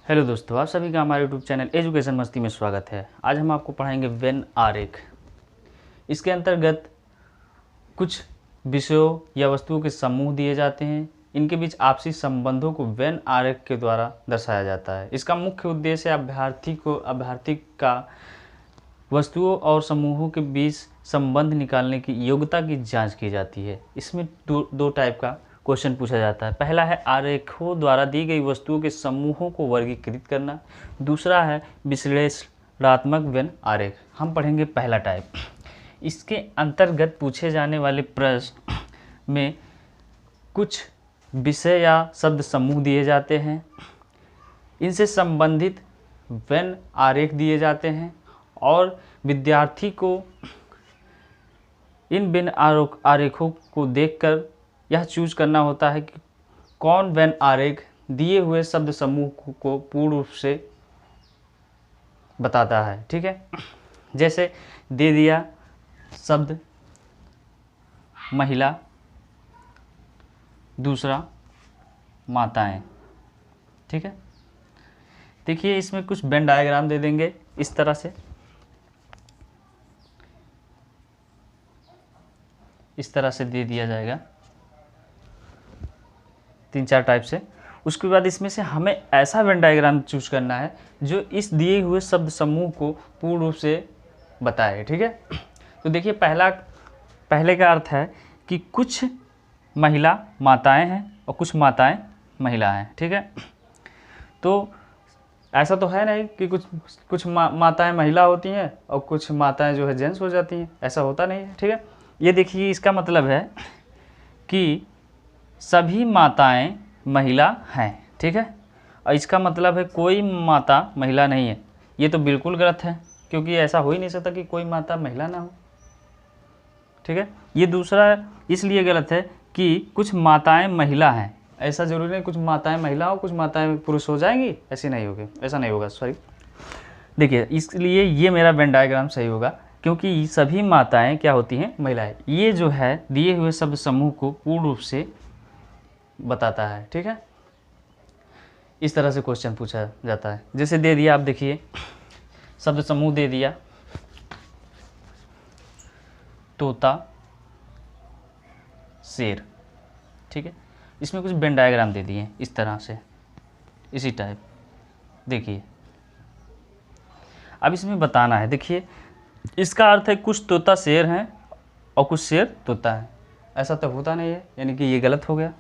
Hello दोस्तों, आप सभी का हमारे यूट्यूब चैनल एजुकेशन मस्ती में स्वागत है। आज हम आपको पढ़ाएंगे वेन आरेख। इसके अंतर्गत कुछ विषयों या वस्तुओं के समूह दिए जाते हैं। इनके बीच आपसी संबंधों को वेन आरेख के द्वारा दर्शाया जाता है। इसका मुख्य उद्देश्य अभ्यर्थी का वस्तुओं और समूहों के बीच संबंध निकालने की योग्यता की जांच की जाती है। इसमें दो टाइप का क्वेश्चन पूछा जाता है। पहला है आरेखों द्वारा दी गई वस्तुओं के समूहों को वर्गीकृत करना। दूसरा है विश्लेषणात्मक वेन आरेख। हम पढ़ेंगे पहला टाइप। इसके अंतर्गत पूछे जाने वाले प्रश्न में कुछ विषय या शब्द समूह दिए जाते हैं। इनसे संबंधित वेन आरेख दिए जाते हैं और विद्यार्थी को इन वेन आरेखों को देखकर यह चूज करना होता है कि कौन वेन आरेख दिए हुए शब्द समूह को पूर्ण रूप से बताता है। ठीक है, जैसे दे दिया शब्द महिला, दूसरा माताएं। ठीक है, देखिए इसमें कुछ वेन डायग्राम दे देंगे इस तरह से, इस तरह से दे दिया जाएगा 3-4 टाइप से। उसके बाद इसमें से हमें ऐसा वेन डायग्राम चूज करना है जो इस दिए हुए शब्द समूह को पूर्ण रूप से बताए। ठीक है, तो देखिए पहले का अर्थ है कि कुछ महिला माताएं हैं और कुछ माताएं महिला हैं। ठीक है, तो ऐसा तो है नहीं कि कुछ माताएं महिला होती हैं और कुछ माताएं जो है जेंट्स हो जाती हैं, ऐसा होता नहीं है। ठीक है, ये देखिए इसका मतलब है कि सभी माताएं महिला हैं। ठीक है, और इसका मतलब है कोई माता महिला नहीं है। ये तो बिल्कुल गलत है, क्योंकि ऐसा हो ही नहीं सकता कि कोई माता महिला ना हो। ठीक है, ये दूसरा इसलिए गलत है कि कुछ माताएं महिला हैं। ऐसा जरूरी नहीं कुछ माताएं महिला हो कुछ माताएं पुरुष हो जाएंगी, ऐसे नहीं होगी, ऐसा नहीं होगा। सॉरी, देखिए इसलिए ये मेरा वेन डायग्राम सही होगा, क्योंकि सभी माताएं क्या होती हैं, महिलाएं। ये जो है दिए हुए शब्द समूह को पूर्ण रूप से बताता है। ठीक है, इस तरह से क्वेश्चन पूछा जाता है। जैसे दे दिया, आप देखिए शब्द समूह दे दिया तोता, शेर। ठीक है, इसमें कुछ वेन डायग्राम दे दिए इस तरह से, इसी टाइप। देखिए अब इसमें बताना है। देखिए इसका अर्थ है कुछ तोता शेर हैं और कुछ शेर तोता है। ऐसा तो होता नहीं है, यानी कि ये गलत हो गया।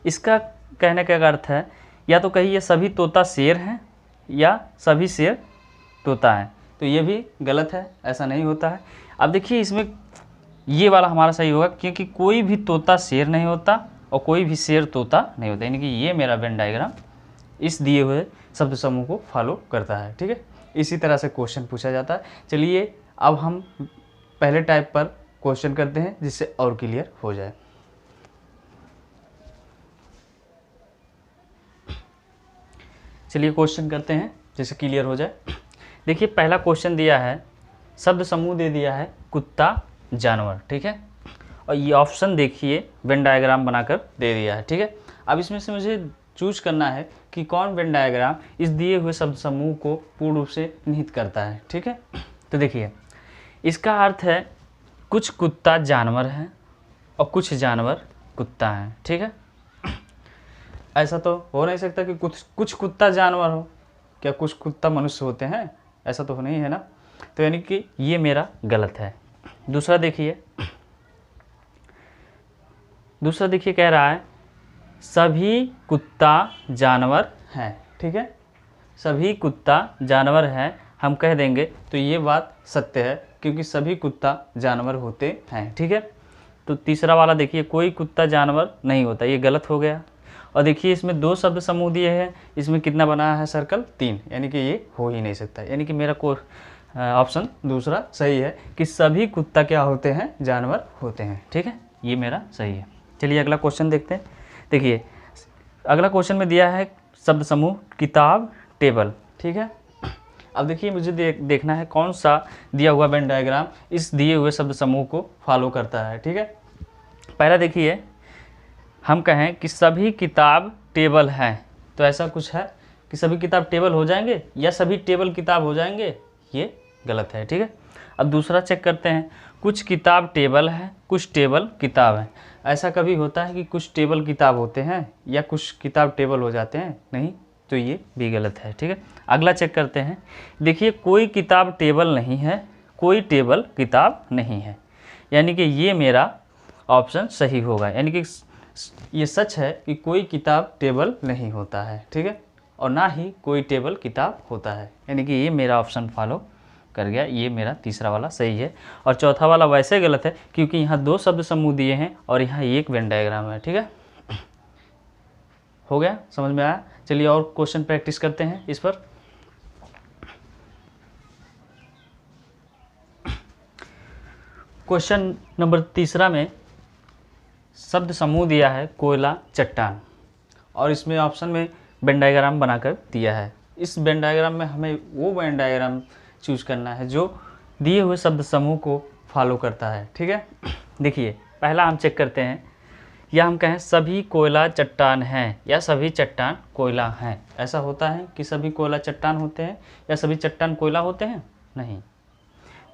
इसका कहने का अर्थ है या तो कहिए सभी तोता शेर हैं या सभी शेर तोता हैं, तो ये भी गलत है, ऐसा नहीं होता है। अब देखिए इसमें ये वाला हमारा सही होगा, क्योंकि कोई भी तोता शेर नहीं होता और कोई भी शेर तोता नहीं होता, यानी कि ये मेरा वेन डायग्राम इस दिए हुए शब्द समूह को फॉलो करता है। ठीक है, इसी तरह से क्वेश्चन पूछा जाता है। चलिए अब हम पहले टाइप पर क्वेश्चन करते हैं, जिससे और क्लियर हो जाए। चलिए क्वेश्चन करते हैं जिससे क्लियर हो जाए। देखिए पहला क्वेश्चन दिया है, शब्द समूह दे दिया है कुत्ता, जानवर। ठीक है, और ये ऑप्शन देखिए वेन डायग्राम बनाकर दे दिया है। ठीक है, अब इसमें से मुझे चूज करना है कि कौन वेन डायग्राम इस दिए हुए शब्द समूह को पूर्ण रूप से निहित करता है। ठीक है, तो देखिए इसका अर्थ है कुछ कुत्ता जानवर हैं और कुछ जानवर कुत्ता हैं। ठीक है, ऐसा तो हो नहीं सकता कि कुछ कुत्ता जानवर हो। क्या कुछ कुत्ता मनुष्य होते हैं? ऐसा तो नहीं है ना, तो यानी कि ये मेरा गलत है। दूसरा देखिए कह रहा है सभी कुत्ता जानवर हैं। ठीक है, सभी कुत्ता जानवर हैं, हम कह देंगे तो ये बात सत्य है, क्योंकि सभी कुत्ता जानवर होते हैं। ठीक है, तो तीसरा वाला देखिए कोई कुत्ता जानवर नहीं होता, ये गलत हो गया। और देखिए इसमें 2 शब्द समूह दिए हैं, इसमें कितना बना है सर्कल, 3, यानी कि ये हो ही नहीं सकता। यानी कि मेरा ऑप्शन दूसरा सही है कि सभी कुत्ता क्या होते हैं, जानवर होते हैं। ठीक है, ये मेरा सही है। चलिए अगला क्वेश्चन देखते हैं। देखिए अगला क्वेश्चन में दिया है शब्द समूह किताब, टेबल। ठीक है, अब देखिए मुझे देखना है कौन सा दिया हुआ वेन डायग्राम इस दिए हुए शब्द समूह को फॉलो करता है। ठीक है, पहला देखिए हम कहें कि सभी किताब टेबल हैं, तो ऐसा कुछ है कि सभी किताब टेबल हो जाएंगे या सभी टेबल किताब हो जाएंगे, ये गलत है। ठीक है, अब दूसरा चेक करते हैं, कुछ किताब टेबल है कुछ टेबल किताब है। ऐसा कभी होता है कि कुछ टेबल किताब होते हैं या कुछ किताब टेबल हो जाते हैं? नहीं, तो ये भी गलत है। ठीक है, अगला चेक करते हैं, देखिए कोई किताब टेबल नहीं है कोई टेबल किताब नहीं है, यानी कि ये मेरा ऑप्शन सही होगा। यानी कि ये सच है कि कोई किताब टेबल नहीं होता है। ठीक है, और ना ही कोई टेबल किताब होता है, यानी कि ये मेरा ऑप्शन फॉलो कर गया, ये मेरा तीसरा वाला सही है। और चौथा वाला वैसे गलत है क्योंकि यहाँ 2 शब्द समूह दिए हैं और यहाँ एक वेन डायग्राम है। ठीक है, हो गया, समझ में आया? चलिए और क्वेश्चन प्रैक्टिस करते हैं इस पर। क्वेश्चन नंबर तीसरा में शब्द समूह दिया है कोयला चट्टान, और इसमें ऑप्शन में वेन डायग्राम बनाकर दिया है। इस वेन डायग्राम में हमें वो वेन डायग्राम चूज करना है जो दिए हुए शब्द समूह को फॉलो करता है। ठीक है, देखिए पहला हम चेक करते हैं, या हम कहें सभी कोयला चट्टान हैं या सभी चट्टान कोयला हैं। ऐसा होता है कि सभी कोयला चट्टान होते हैं या सभी चट्टान कोयला होते हैं? नहीं।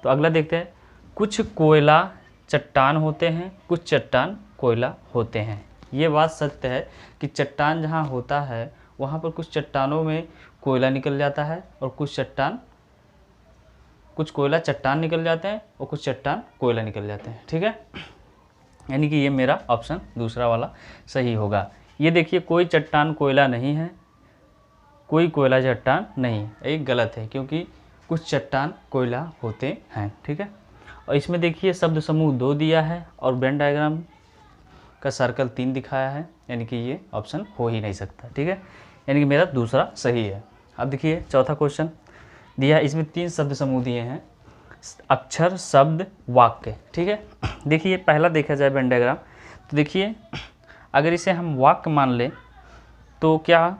तो अगला देखते हैं, कुछ कोयला चट्टान होते हैं कुछ चट्टान कोयला होते हैं। ये बात सत्य है कि चट्टान जहाँ होता है वहाँ पर कुछ चट्टानों में कोयला निकल जाता है और कुछ कोयला चट्टान निकल जाते हैं और कुछ चट्टान कोयला निकल जाते हैं। ठीक है, यानी कि ये मेरा ऑप्शन दूसरा वाला सही होगा। ये देखिए कोई चट्टान कोयला नहीं है कोई कोयला चट्टान नहीं, ये गलत है क्योंकि कुछ चट्टान कोयला होते हैं। ठीक है, और इसमें देखिए शब्द समूह 2 दिया है और वेन डायग्राम का सर्कल 3 दिखाया है, यानी कि ये ऑप्शन हो ही नहीं सकता। ठीक है, यानी कि मेरा दूसरा सही है। अब देखिए चौथा क्वेश्चन दिया है, इसमें 3 शब्द समूह दिए हैं, अक्षर शब्द वाक्य। ठीक है, देखिए पहला देखा जाए वेन डायग्राम, तो देखिए अगर इसे हम वाक्य मान लें तो क्या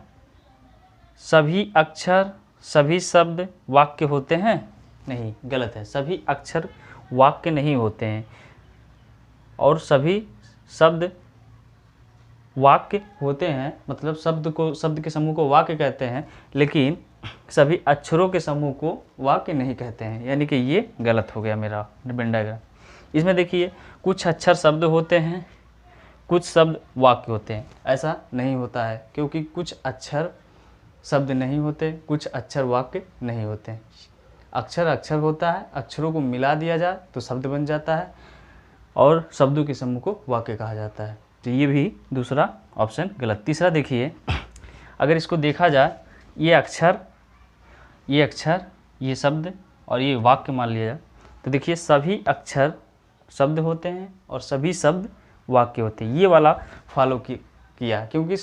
सभी अक्षर सभी शब्द वाक्य होते हैं? नहीं, गलत है, सभी अक्षर वाक्य नहीं होते हैं और सभी शब्द वाक्य होते हैं, मतलब शब्द के समूह को वाक्य कहते हैं, लेकिन सभी अक्षरों के समूह को वाक्य नहीं कहते हैं, यानी कि ये गलत हो गया मेरा वेन डायग्राम। इसमें देखिए कुछ अक्षर शब्द होते हैं कुछ शब्द वाक्य होते हैं, ऐसा नहीं होता है क्योंकि कुछ अक्षर शब्द नहीं होते कुछ अक्षर वाक्य नहीं होते हैं। अक्षर अक्षर होता है, अक्षरों को मिला दिया जाए तो शब्द बन जाता है और शब्दों के समूह को वाक्य कहा जाता है। तो ये भी दूसरा ऑप्शन गलत। तीसरा देखिए, अगर इसको देखा जाए, ये अक्षर ये शब्द और ये वाक्य मान लिया जाए, तो देखिए सभी अक्षर शब्द होते हैं और सभी शब्द वाक्य होते हैं। ये वाला फॉलो किया क्योंकि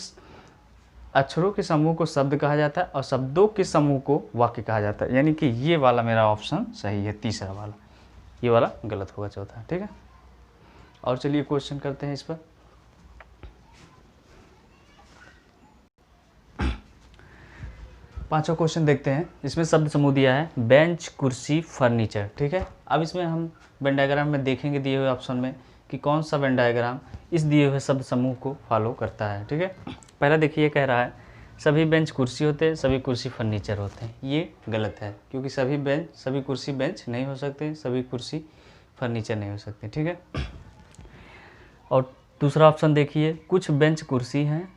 अक्षरों के समूह को शब्द कहा जाता है और शब्दों के समूह को वाक्य कहा जाता है, यानी कि ये वाला मेरा ऑप्शन सही है, तीसरा वाला। ये वाला गलत होगा चौथा। ठीक है, और चलिए क्वेश्चन करते हैं इस पर। पांचवा क्वेश्चन देखते हैं, इसमें शब्द समूह दिया है बेंच कुर्सी फर्नीचर। ठीक है, अब इसमें हम वेन डायग्राम में देखेंगे दिए हुए ऑप्शन में कि कौन सा वेन डायग्राम इस दिए हुए शब्द समूह को फॉलो करता है। ठीक है, पहला देखिए कह रहा है सभी बेंच कुर्सी होते हैं सभी कुर्सी फर्नीचर होते हैं। ये गलत है क्योंकि सभी कुर्सी बेंच नहीं हो सकते सभी कुर्सी फर्नीचर नहीं हो सकते। ठीक है, और दूसरा ऑप्शन देखिए कुछ बेंच कुर्सी हैं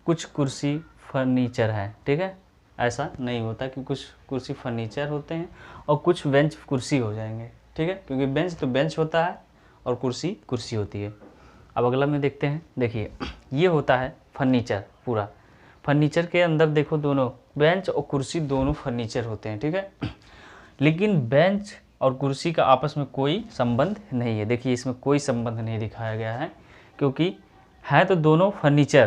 कुछ कुर्सी फर्नीचर है। ठीक है, ऐसा नहीं होता कि कुछ कुर्सी फर्नीचर होते हैं और कुछ बेंच कुर्सी हो जाएंगे। ठीक है, क्योंकि बेंच तो बेंच होता है और कुर्सी कुर्सी होती है। अब अगला में देखते हैं, देखिए ये होता है फर्नीचर, पूरा फर्नीचर के अंदर देखो दोनों बेंच और कुर्सी दोनों फर्नीचर होते हैं। ठीक है, लेकिन बेंच और कुर्सी का आपस में कोई संबंध नहीं है। देखिए इसमें कोई संबंध नहीं दिखाया गया है क्योंकि है तो दोनों फर्नीचर,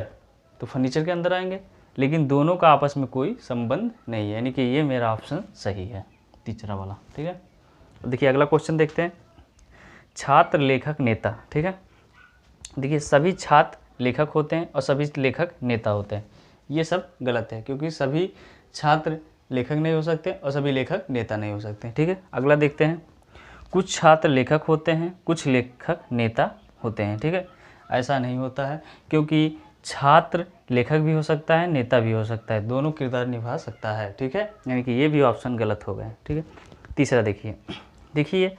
तो फर्नीचर के अंदर आएंगे, लेकिन दोनों का आपस में कोई संबंध नहीं है, यानी कि ये मेरा ऑप्शन सही है, तीसरा वाला। ठीक है, देखिए अगला क्वेश्चन देखते हैं, छात्र लेखक नेता। ठीक है, देखिए सभी छात्र लेखक होते हैं और सभी लेखक नेता होते हैं। ये सब गलत है क्योंकि सभी छात्र लेखक नहीं हो सकते और सभी लेखक नेता नहीं हो सकते। ठीक है, अगला देखते हैं, कुछ छात्र लेखक होते हैं कुछ लेखक नेता होते हैं। ठीक है, ऐसा नहीं होता है क्योंकि छात्र लेखक भी हो सकता है, नेता भी हो सकता है, दोनों किरदार निभा सकता है, ठीक है, यानी कि ये भी ऑप्शन गलत हो गया, ठीक है। तीसरा देखिए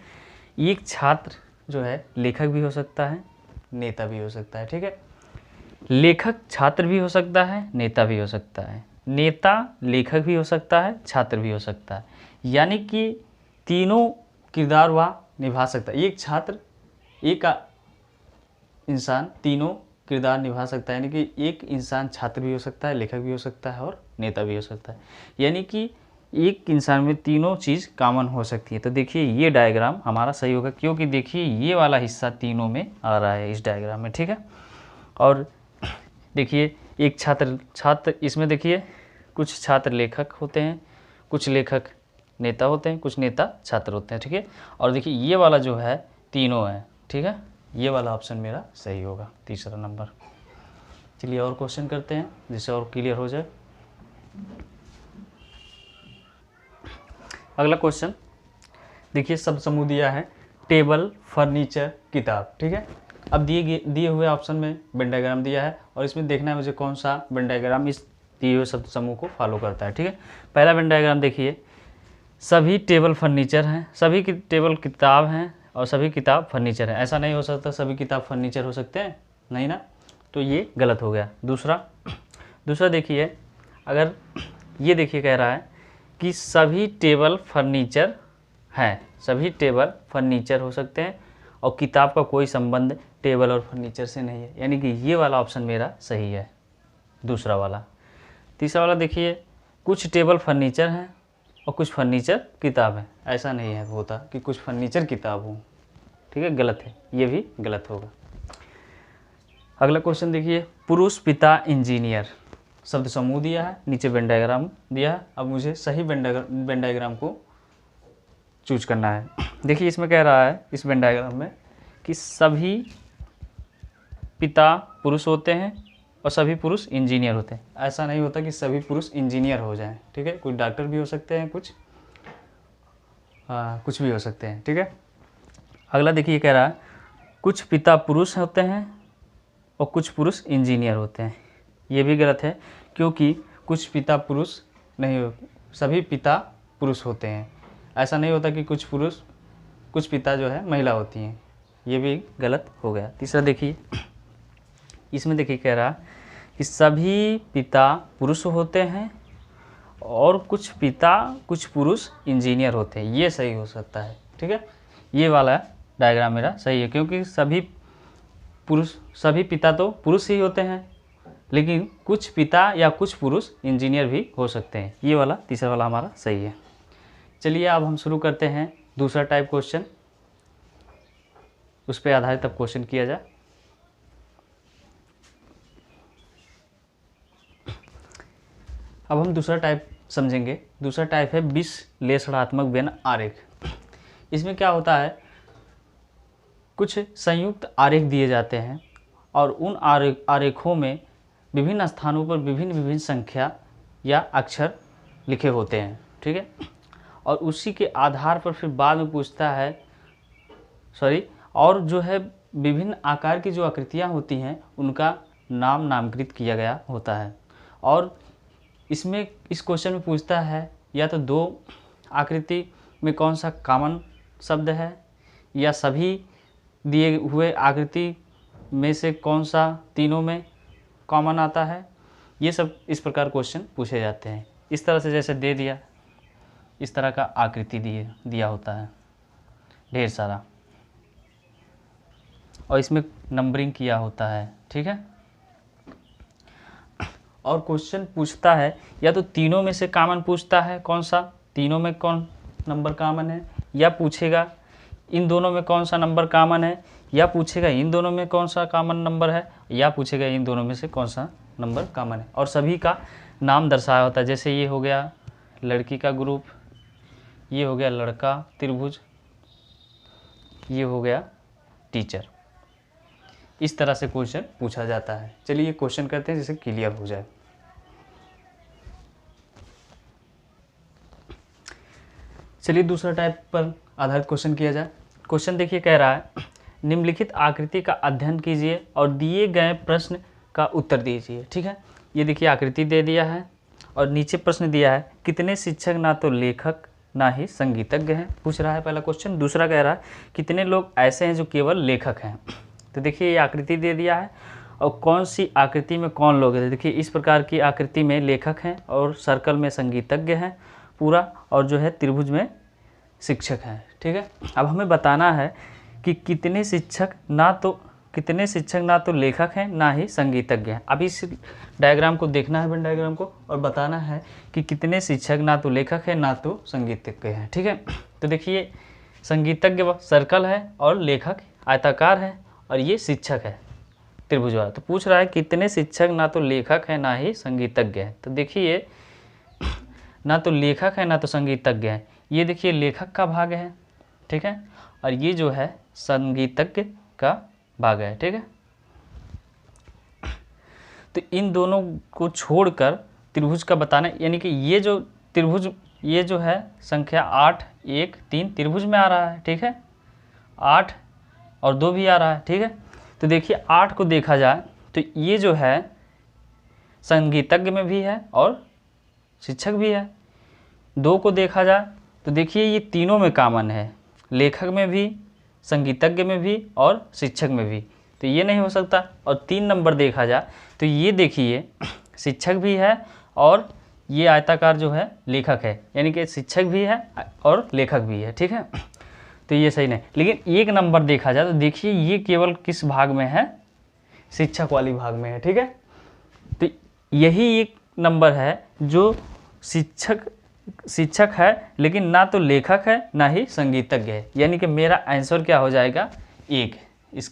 एक छात्र जो है लेखक भी हो सकता है, नेता भी हो सकता है, ठीक है। लेखक छात्र भी हो सकता है, नेता भी हो सकता है, नेता लेखक भी हो सकता है, छात्र भी हो सकता है, यानी कि तीनों किरदार वह निभा सकता है। एक छात्र, एक इंसान तीनों किरदार निभा सकता है, यानी कि एक इंसान छात्र भी हो सकता है, लेखक भी हो सकता है और नेता भी हो सकता है, यानी कि एक इंसान में तीनों चीज़ कॉमन हो सकती है। तो देखिए ये डायग्राम हमारा सही होगा, क्योंकि देखिए ये वाला हिस्सा तीनों में आ रहा है इस डायग्राम में, ठीक है। और देखिए एक छात्र इसमें देखिए कुछ छात्र लेखक होते हैं, कुछ लेखक नेता होते हैं, कुछ नेता छात्र होते हैं, ठीक है। और देखिए ये वाला जो है तीनों है, ठीक है, ये वाला ऑप्शन मेरा सही होगा, तीसरा नंबर। चलिए और क्वेश्चन करते हैं जिससे और क्लियर हो जाए। अगला क्वेश्चन देखिए, शब्द समूह दिया है टेबल, फर्नीचर, किताब, ठीक है। अब दिए हुए ऑप्शन में वेन डायग्राम दिया है और इसमें देखना है मुझे कौन सा वेन डायग्राम इस दिए हुए शब्द समूह को फॉलो करता है, ठीक है। पहला वेन डायग्राम देखिए, सभी टेबल फर्नीचर हैं, सभी की टेबल किताब हैं और सभी किताब फर्नीचर है। ऐसा नहीं हो सकता सभी किताब फर्नीचर हो सकते हैं, नहीं ना, तो ये गलत हो गया। दूसरा देखिए, अगर ये देखिए कह रहा है कि सभी टेबल फर्नीचर हैं, सभी टेबल फर्नीचर हो सकते हैं और किताब का कोई संबंध टेबल और फर्नीचर से नहीं है, यानी कि ये वाला ऑप्शन मेरा सही है, दूसरा वाला। तीसरा वाला देखिए, कुछ टेबल फर्नीचर हैं और कुछ फर्नीचर किताब है, ऐसा नहीं है होता कि कुछ फर्नीचर किताब हो, ठीक है, गलत है, ये भी गलत होगा। अगला क्वेश्चन देखिए, पुरुष पिता इंजीनियर, शब्द समूह दिया है, नीचे वेन डायग्राम दिया है। अब मुझे सही वेन डायग्राम को चूज करना है। देखिए इसमें कह रहा है इस वेन डायग्राम में कि सभी पिता पुरुष होते हैं और सभी पुरुष इंजीनियर होते हैं। ऐसा नहीं होता कि सभी पुरुष इंजीनियर हो जाएं, ठीक है, कुछ डॉक्टर भी हो सकते हैं, कुछ भी हो सकते हैं, ठीक है। अगला देखिए कह रहा है कुछ पिता पुरुष होते हैं और कुछ पुरुष इंजीनियर होते हैं। ये भी गलत है, क्योंकि कुछ पिता पुरुष नहीं हो, सभी पिता पुरुष होते हैं। ऐसा नहीं होता कि कुछ पिता जो है महिला होती हैं, ये भी गलत हो गया। तीसरा देखिए, इसमें देखिए कह रहा कि सभी पिता पुरुष होते हैं और कुछ पुरुष इंजीनियर होते हैं, ये सही हो सकता है, ठीक है। ये वाला डायग्राम मेरा सही है, क्योंकि सभी पिता तो पुरुष ही होते हैं, लेकिन कुछ पिता या कुछ पुरुष इंजीनियर भी हो सकते हैं। ये वाला तीसरा वाला हमारा सही है। चलिए अब हम शुरू करते हैं दूसरा टाइप क्वेश्चन, उस पर आधारित अब क्वेश्चन किया जाए। अब हम दूसरा टाइप समझेंगे। दूसरा टाइप है विश्लेषणात्मक व्यंजन आरेख। इसमें क्या होता है, कुछ संयुक्त आरेख दिए जाते हैं और उन आरेखों में विभिन्न स्थानों पर विभिन्न संख्या या अक्षर लिखे होते हैं, ठीक है। और उसी के आधार पर फिर बाद में पूछता है और जो है विभिन्न आकार की जो आकृतियाँ होती हैं उनका नामकृत किया गया होता है। और इसमें इस क्वेश्चन में पूछता है या तो दो आकृति में कौन सा कॉमन शब्द है, या सभी दिए हुए आकृति में से कौन सा तीनों में कॉमन आता है। ये सब इस प्रकार क्वेश्चन पूछे जाते हैं। इस तरह से जैसे दे दिया, इस तरह का आकृति दिया होता है ढेर सारा, और इसमें नंबरिंग किया होता है, ठीक है। और क्वेश्चन पूछता है या तो तीनों में से कॉमन पूछता है, कौन सा तीनों में कौन नंबर कॉमन है, या पूछेगा इन दोनों में कौन सा नंबर कॉमन है, या पूछेगा इन दोनों में कौन सा कॉमन नंबर है, या पूछेगा इन दोनों में से कौन सा नंबर कॉमन है। और सभी का नाम दर्शाया होता है, जैसे ये हो गया लड़की का ग्रुप, ये हो गया लड़का त्रिभुज, ये हो गया टीचर। इस तरह से क्वेश्चन पूछा जाता है। चलिए ये क्वेश्चन करते हैं जिससे क्लियर हो जाए। चलिए दूसरा टाइप पर आधारित क्वेश्चन किया जाए। क्वेश्चन देखिए कह रहा है निम्नलिखित आकृति का अध्ययन कीजिए और दिए गए प्रश्न का उत्तर दीजिए। ठीक है, ये देखिए आकृति दे दिया है और नीचे प्रश्न दिया है कितने शिक्षक ना तो लेखक ना ही संगीतज्ञ हैं, पूछ रहा है पहला क्वेश्चन। दूसरा कह रहा है कितने लोग ऐसे हैं जो केवल लेखक हैं। तो देखिए ये आकृति दे दिया है और कौन सी आकृति में कौन लोग हैं। देखिए इस प्रकार की आकृति में लेखक हैं और सर्कल में संगीतज्ञ हैं पूरा, और जो है त्रिभुज में शिक्षक हैं। ठीक है, अब हमें बताना है कि कितने शिक्षक ना तो लेखक हैं ना ही संगीतज्ञ हैं। अब इस डायग्राम को देखना है, वेन डायग्राम को, और बताना है कि कितने शिक्षक ना तो लेखक हैं ना तो संगीतज्ञ हैं। ठीक है, तो देखिए संगीतज्ञ सर्कल है और लेखक आयताकार है और ये शिक्षक है त्रिभुज वाला। तो पूछ रहा है कितने शिक्षक ना तो लेखक हैं ना ही संगीतज्ञ हैं। तो देखिए ना तो लेखक है ना तो संगीतज्ञ हैं, ये देखिए लेखक का भाग है। ठीक है, और ये जो है संगीतज्ञ का भाग है। ठीक है, तो इन दोनों को छोड़कर त्रिभुज का बताना, यानी कि ये जो त्रिभुज, ये जो है संख्या 8 1 3 त्रिभुज में आ रहा है। ठीक है, 8 और 2 भी आ रहा है। ठीक है, तो देखिए 8 को देखा जाए तो ये जो है संगीतज्ञ में भी है और शिक्षक भी है। 2 को देखा जाए तो देखिए ये तीनों में कॉमन है, लेखक में भी, संगीतज्ञ में भी और शिक्षक में भी, तो ये नहीं हो सकता। और 3 नंबर देखा जाए तो ये देखिए शिक्षक भी है और ये आयताकार जो है लेखक है, यानी कि शिक्षक भी है और लेखक भी है। ठीक है, तो ये सही नहीं। लेकिन 1 नंबर देखा जाए तो देखिए ये केवल किस भाग में है, शिक्षक वाली भाग में है। ठीक है, तो यही 1 नंबर है जो शिक्षक है लेकिन ना तो लेखक है ना ही संगीतज्ञ है, यानी कि मेरा आंसर क्या हो जाएगा 1, इस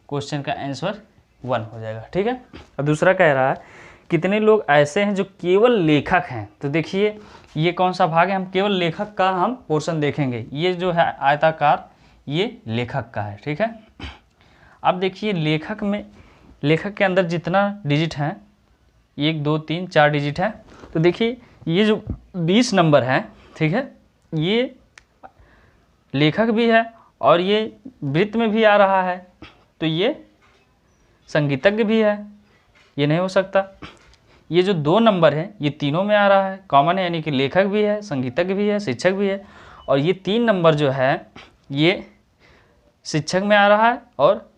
क्वेश्चन का आंसर 1 हो जाएगा। ठीक है, और दूसरा कह रहा है कितने लोग ऐसे हैं जो केवल लेखक हैं। तो देखिए ये कौन सा भाग है, हम केवल लेखक का हम पोर्शन देखेंगे। ये जो है आयताकार ये लेखक का है। ठीक है, अब देखिए लेखक के अंदर जितना डिजिट है 1 2 3 4 डिजिट है। तो देखिए ये जो 20 नंबर है, ठीक है, ये लेखक भी है और ये वृत्त में भी आ रहा है, तो ये संगीतज्ञ भी है, ये नहीं हो सकता। ये जो 2 नंबर है ये तीनों में आ रहा है, कॉमन है, यानी कि लेखक भी है, संगीतज्ञ भी है, शिक्षक भी है। और ये 3 नंबर जो है ये शिक्षक में आ रहा है और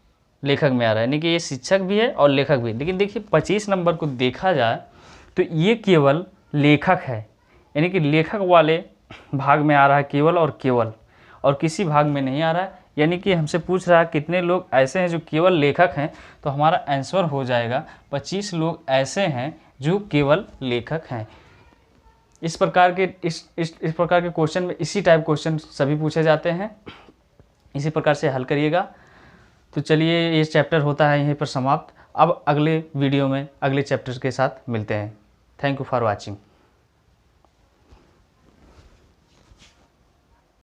लेखक में आ रहा है, यानी कि ये शिक्षक भी है और लेखक भी। लेकिन देखिए 25 नंबर को देखा जाए तो ये केवल लेखक है, यानी कि लेखक वाले भाग में आ रहा है केवल और किसी भाग में नहीं आ रहा है। यानी कि हमसे पूछ रहा है कितने लोग ऐसे हैं जो केवल लेखक हैं, तो हमारा आंसर हो जाएगा 25 लोग ऐसे हैं जो केवल लेखक हैं। इस प्रकार के क्वेश्चन में इसी टाइप क्वेश्चन सभी पूछे जाते हैं, इसी प्रकार से हल करिएगा। तो चलिए ये चैप्टर होता है यहीं पर समाप्त। अब अगले वीडियो में अगले चैप्टर के साथ मिलते हैं। Thank you for watching.